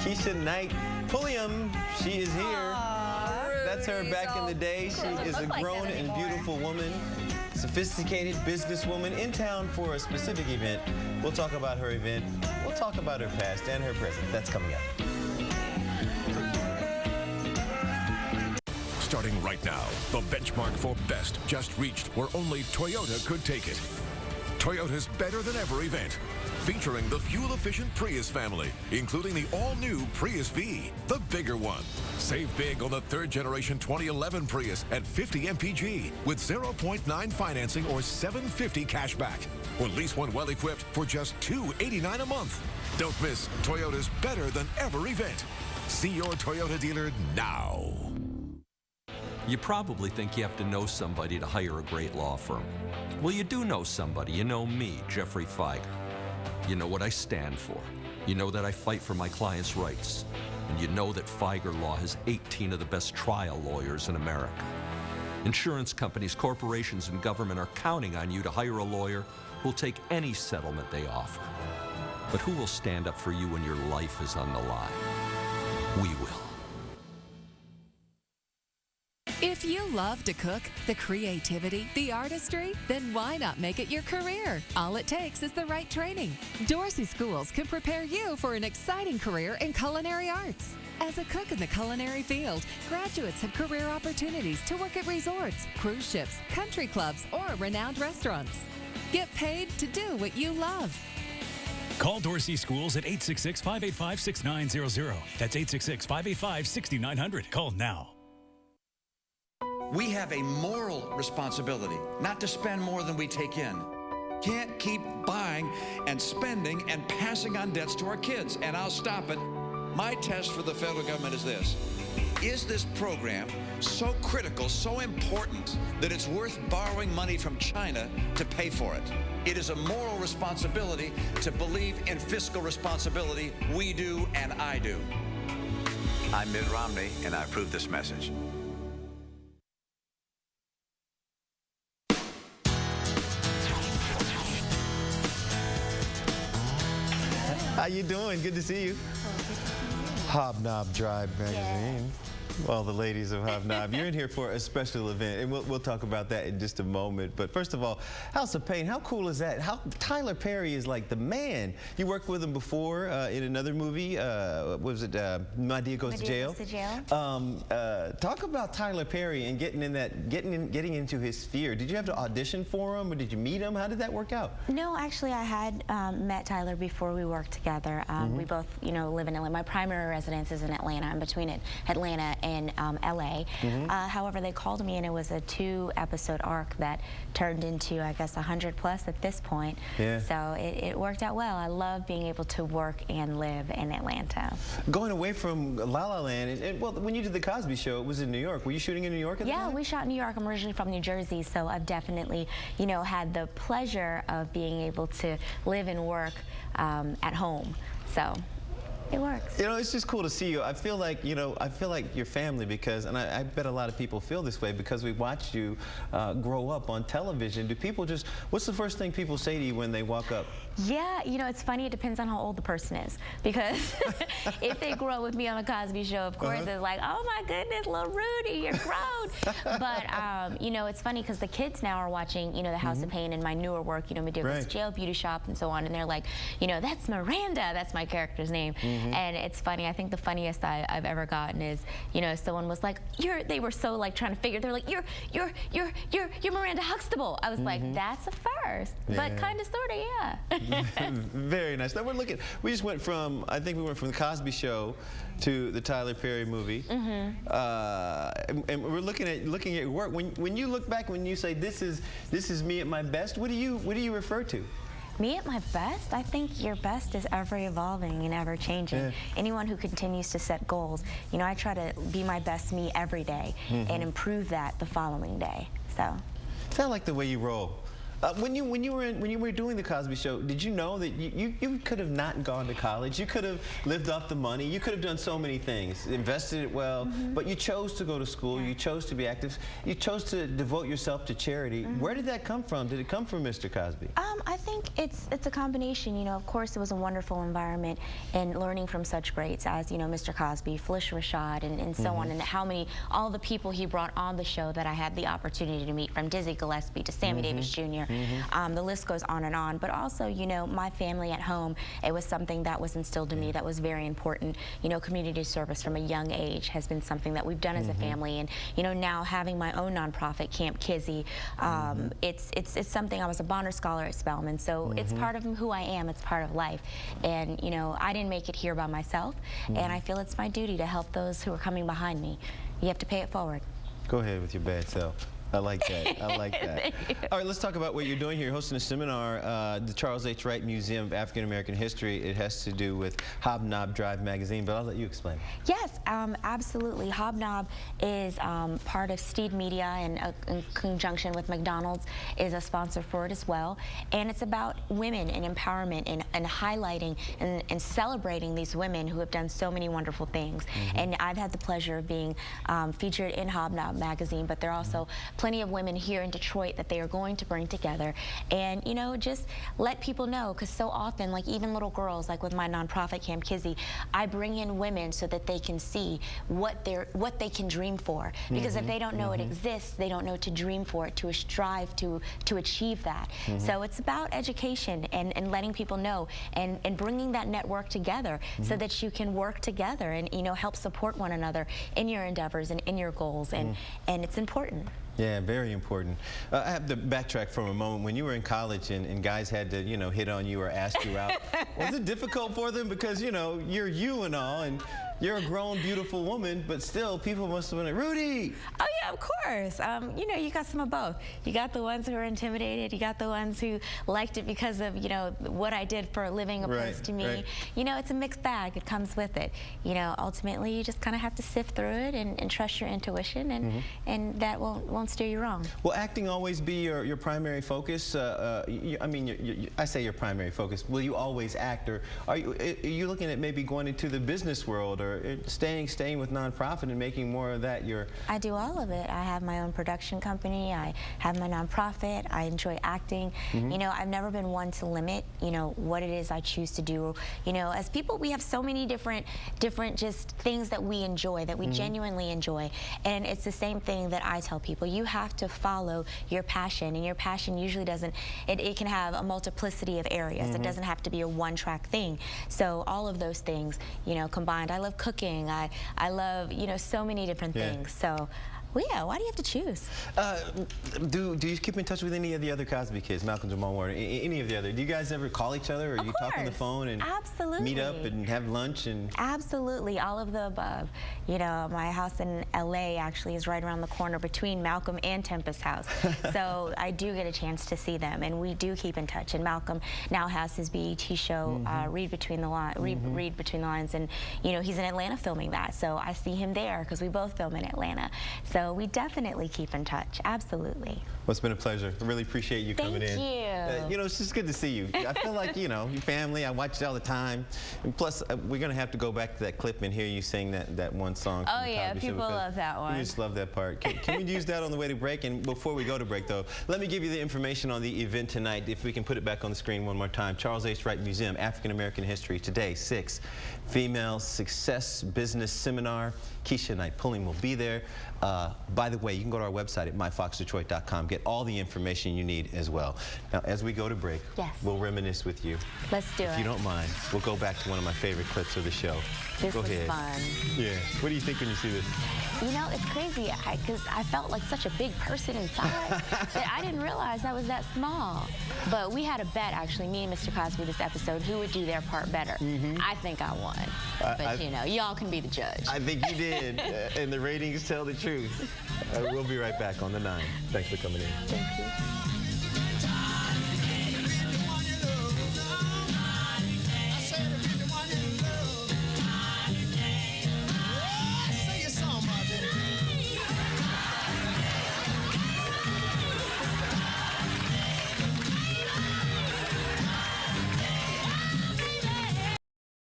Keisha Knight Pulliam. She is here. Aww, that's her back in the day. She is a grown and beautiful woman, sophisticated businesswoman in town for a specific event. We'll talk about her event. We'll talk about her past and her present. That's coming up. Starting right now, the benchmark for best just reached where only Toyota could take it. Toyota's Better Than Ever event, featuring the fuel-efficient Prius family, including the all-new Prius V, the bigger one. Save big on the third-generation 2011 Prius at 50 mpg with 0.9 financing or $750 cash back. Or lease one well-equipped for just $289 a month. Don't miss Toyota's Better Than Ever event. See your Toyota dealer now. You probably think you have to know somebody to hire a great law firm. Well, you do know somebody. You know me, Jeffrey Feiger. You know what I stand for. You know that I fight for my clients' rights. And you know that Feiger Law has 18 of the best trial lawyers in America. Insurance companies, corporations, and government are counting on you to hire a lawyer who'll take any settlement they offer. But who will stand up for you when your life is on the line? We will. If you love to cook, the creativity, the artistry, then why not make it your career? All it takes is the right training. Dorsey Schools can prepare you for an exciting career in culinary arts. As a cook in the culinary field, graduates have career opportunities to work at resorts, cruise ships, country clubs, or renowned restaurants. Get paid to do what you love. Call Dorsey Schools at 866-585-6900. That's 866-585-6900. Call now. We have a moral responsibility not to spend more than we take in. Can't keep buying and spending and passing on debts to our kids. And I'll stop it. My test for the federal government is this. Is this program so critical, so important, that it's worth borrowing money from China to pay for it? It is a moral responsibility to believe in fiscal responsibility. We do, and I do. I'm Mitt Romney, and I approve this message. How you doing? Good to see you. Hobnob Drive magazine. Yes. All the ladies of Hobnob. You're in here for a special event, and we'll talk about that in just a moment. But first of all, House of Pain, how cool is that? Tyler Perry is like the man. You worked with him before in another movie. What was it? My Dia Goes to Jail. Talk about Tyler Perry and getting into his sphere. Did you have to audition for him, or did you meet him? How did that work out? No, actually, I had met Tyler before we worked together. We both, live in Atlanta. My primary residence is in Atlanta. I'm between Atlanta and LA. However, they called me, and it was a 2-episode arc that turned into, I guess, 100 plus at this point. Yeah. So it worked out well. I love being able to work and live in Atlanta. Going away from La La Land, and well, when you did the Cosby Show, it was in New York. Were you shooting in New York at the time? Yeah, we shot in New York. I'm originally from New Jersey, so I've definitely, had the pleasure of being able to live and work at home. So it works. It's just cool to see you. I feel like, your family, because, and I bet a lot of people feel this way because we watched you grow up on television. Do people just, what's the first thing people say to you when they walk up? Yeah, it's funny. It depends on how old the person is, because if they grew up with me on the Cosby Show, of course, it's like, oh my goodness, little Rudy, you're grown. But, it's funny because the kids now are watching, the House of Pain and my newer work, My Dia Goes to Jail, Beauty Shop, and so on, and they're like, that's Miranda, that's my character's name. And it's funny. I think the funniest I've ever gotten is, someone was like, they were so like trying to figure. They're like, you're Miranda Huxtable. I was like, that's a first, but kind of, sort of, yeah. Very nice. Now we just went from, I think we went from the Cosby Show to the Tyler Perry movie, and we're looking at your work. When you look back, when you say this is me at my best, what do you refer to? Me at my best? I think your best is ever evolving and ever changing. Yeah. Anyone who continues to set goals, I try to be my best me every day and improve that the following day. So. I like the way you roll. When you were doing the Cosby Show, did you know that you could have not gone to college? You could have lived off the money. You could have done so many things, invested it well, but you chose to go to school. You chose to be active. You chose to devote yourself to charity. Where did that come from? Did it come from Mr. Cosby? I think it's a combination. You know, of course, it was a wonderful environment, and learning from such greats as, you know, Mr. Cosby, Felicia Rashad, and so on, and all the people he brought on the show that I had the opportunity to meet, from Dizzy Gillespie to Sammy Davis Jr. The list goes on and on. But also, you know, my family at home, it was something that was instilled in me that was very important. You know, community service from a young age has been something that we've done as a family, and you know, now having my own nonprofit, Camp Kizzy, it's something. I was a Bonner Scholar at Spelman, so it's part of who I am. It's part of life, and you know, I didn't make it here by myself, and I feel it's my duty to help those who are coming behind me. You have to pay it forward. Go ahead with your bad self. I like that. I like that. All right, let's talk about what you're doing here. You're hosting a seminar, the Charles H. Wright Museum of African American History. It has to do with Hobnob Drive magazine, but I'll let you explain. Yes, absolutely. Hobnob is part of Steed Media, and in conjunction with McDonald's is a sponsor for it as well. And it's about women and empowerment, and highlighting and celebrating these women who have done so many wonderful things. And I've had the pleasure of being featured in Hobnob magazine, but there are also plenty of women here in Detroit that they are going to bring together, and you know, just let people know, because so often, like even little girls, like with my nonprofit Camp Kizzy, I bring in women so that they can see what they can dream for, because if they don't know it exists, they don't know to dream for it, to strive to achieve that. So it's about education and letting people know, and bringing that network together so that you can work together and, you know, help support one another in your endeavors and in your goals, and it's important. Yeah, very important. I have to backtrack for a moment. When you were in college and guys had to, you know, hit on you or ask you out, was it difficult for them? Because, you know, you're you and all, and you're a grown, beautiful woman, but still, people must have been like, Rudy! Oh, yeah, of course. You know, you got some of both. You got the ones who are intimidated. You got the ones who liked it because of, you know, what I did for a living opposed to me. Right. You know, it's a mixed bag. It comes with it. You know, ultimately, you just kind of have to sift through it and trust your intuition, and that won't steer you wrong. Will acting always be your primary focus? I mean, I say your primary focus. Will you always act, or are you looking at maybe going into the business world, or staying with nonprofit and making more of that your... I do all of it. I have my own production company. I have my nonprofit. I enjoy acting. You know, I've never been one to limit, you know, what it is I choose to do. You know, as people, we have so many different just things that we enjoy, that we genuinely enjoy. And it's the same thing that I tell people. You have to follow your passion, and your passion usually doesn't, it can have a multiplicity of areas. It doesn't have to be a one-track thing. So all of those things, you know, combined. I love cooking. I love, you know, so many different things. So, well, yeah, why do you have to choose? Do you keep in touch with any of the other Cosby kids, Malcolm, Jamal Warner, any of the other? Do you guys ever call each other, or you talk on the phone and meet up and have lunch? And Absolutely, all of the above. You know, my house in LA actually is right around the corner between Malcolm and Tempest's house. So I do get a chance to see them, and we do keep in touch. And Malcolm now has his BET show, Read Between the Lines, and you know, he's in Atlanta filming that. So I see him there because we both film in Atlanta. So we definitely keep in touch, absolutely. Well, it's been a pleasure. I really appreciate you coming in. Thank you. You know, it's just good to see you. I feel like, you know, your family, I watch you all the time. And plus, we're going to have to go back to that clip and hear you sing that one song. Oh, yeah, people love that one. We just love that part. Can we use that on the way to break? And before we go to break, though, let me give you the information on the event tonight, if we can put it back on the screen one more time. Charles H. Wright Museum, African American History. Today, 6, Female Success Business Seminar. Keisha and I, Pulliam, will be there. By the way, you can go to our website at myfoxdetroit.com, get all the information you need as well. Now, as we go to break, we'll reminisce with you. Let's do it. If you don't mind, we'll go back to one of my favorite clips of the show. This was fun. Yeah. What do you think when you see this? You know, it's crazy, because I felt like such a big person inside that I didn't realize I was that small. But we had a bet, actually, me and Mr. Cosby, this episode, who would do their part better. I think I won. But, you know, y'all can be the judge. I think you did, and the ratings tell the truth. We'll be right back on The 9. Thanks for coming in. Thank you.